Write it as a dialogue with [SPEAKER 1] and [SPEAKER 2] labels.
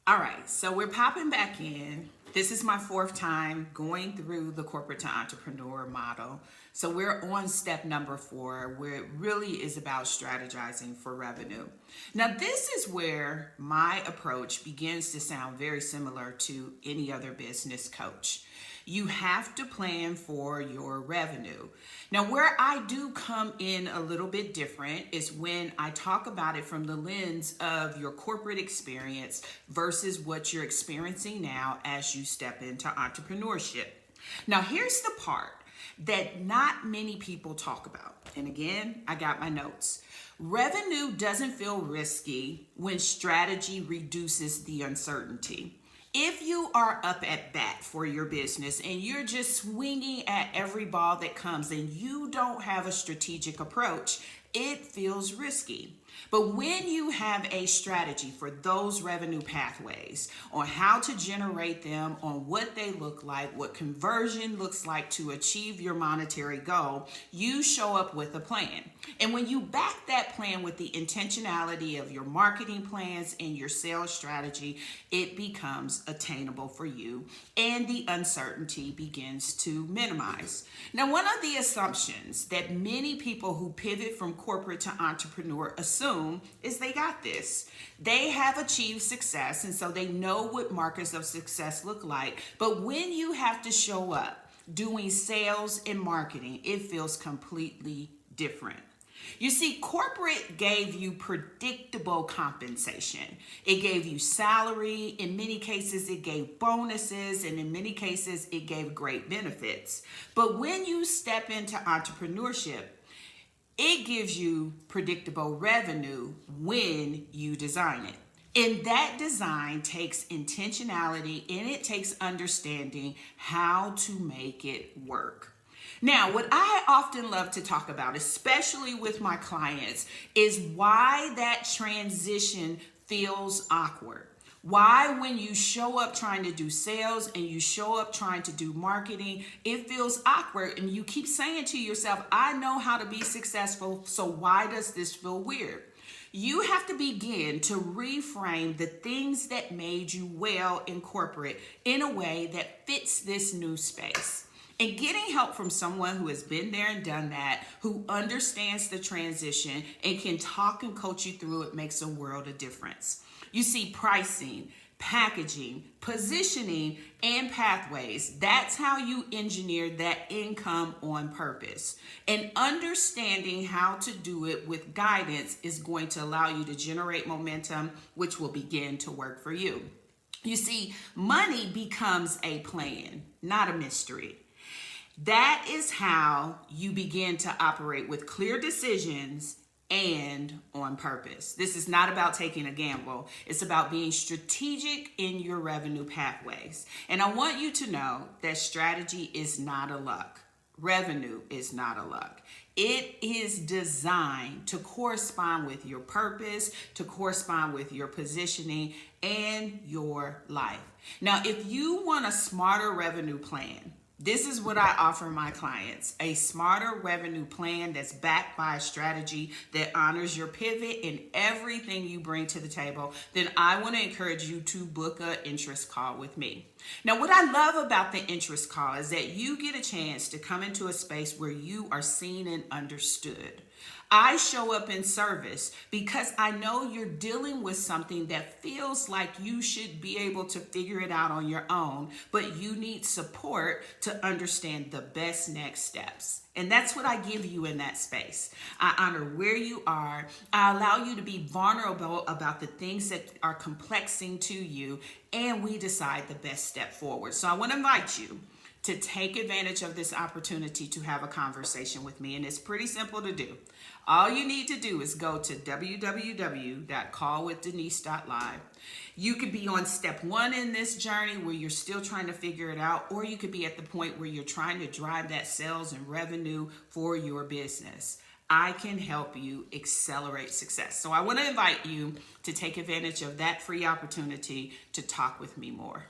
[SPEAKER 1] All right, so we're popping back in. This is my fourth time going through the corporate to entrepreneur model. So we're on step number 4, where it really is about strategizing for revenue. Now, this is where my approach begins to sound very similar to any other business coach. You have to plan for your revenue. Now, where I do come in a little bit different is when I talk about it from the lens of your corporate experience versus what you're experiencing now as you step into entrepreneurship. Now, here's the part that not many people talk about. And again, I got my notes. Revenue doesn't feel risky when strategy reduces the uncertainty. If you are up at bat for your business and you're just swinging at every ball that comes and you don't have a strategic approach, it feels risky. But when you have a strategy for those revenue pathways, on how to generate them, on what they look like, what conversion looks like to achieve your monetary goal, you show up with a plan. And when you back that plan with the intentionality of your marketing plans and your sales strategy, it becomes attainable for you and the uncertainty begins to minimize. Now, one of the assumptions that many people who pivot from corporate to entrepreneur assume is they got this. They have achieved success, and so they know what markers of success look like. But when you have to show up doing sales and marketing, it feels completely different. You see, corporate gave you predictable compensation. It gave you salary. In many cases, it gave bonuses. And in many cases, it gave great benefits. But when you step into entrepreneurship, it gives you predictable revenue when you design it. And that design takes intentionality and it takes understanding how to make it work. Now, what I often love to talk about, especially with my clients, is why that transition feels awkward. Why, when you show up trying to do sales and you show up trying to do marketing, it feels awkward and you keep saying to yourself, I know how to be successful, so why does this feel weird? You have to begin to reframe the things that made you well in corporate in a way that fits this new space. And getting help from someone who has been there and done that, who understands the transition and can talk and coach you through it makes a world of difference. You see, pricing, packaging, positioning, and pathways. That's how you engineer that income on purpose. And understanding how to do it with guidance is going to allow you to generate momentum, which will begin to work for you. You see, money becomes a plan, not a mystery. That is how you begin to operate with clear decisions and on purpose. This is not about taking a gamble. It's about being strategic in your revenue pathways. And I want you to know that strategy is not a luck. Revenue is not a luck. It is designed to correspond with your purpose, to correspond with your positioning and your life. Now, if you want a smarter revenue plan, this is what I offer my clients: a smarter revenue plan that's backed by a strategy that honors your pivot and everything you bring to the table. Then I want to encourage you to book an interest call with me. Now, what I love about the interest call is that you get a chance to come into a space where you are seen and understood. I show up in service because I know you're dealing with something that feels like you should be able to figure it out on your own, but you need support to understand the best next steps. And that's what I give you in that space. I honor where you are. I allow you to be vulnerable about the things that are complexing to you, and we decide the best step forward. So I want to invite you to take advantage of this opportunity to have a conversation with me. And it's pretty simple to do. All you need to do is go to www.callwithdenise.live. You could be on step 1 in this journey where you're still trying to figure it out, or you could be at the point where you're trying to drive that sales and revenue for your business. I can help you accelerate success. So I want to invite you to take advantage of that free opportunity to talk with me more.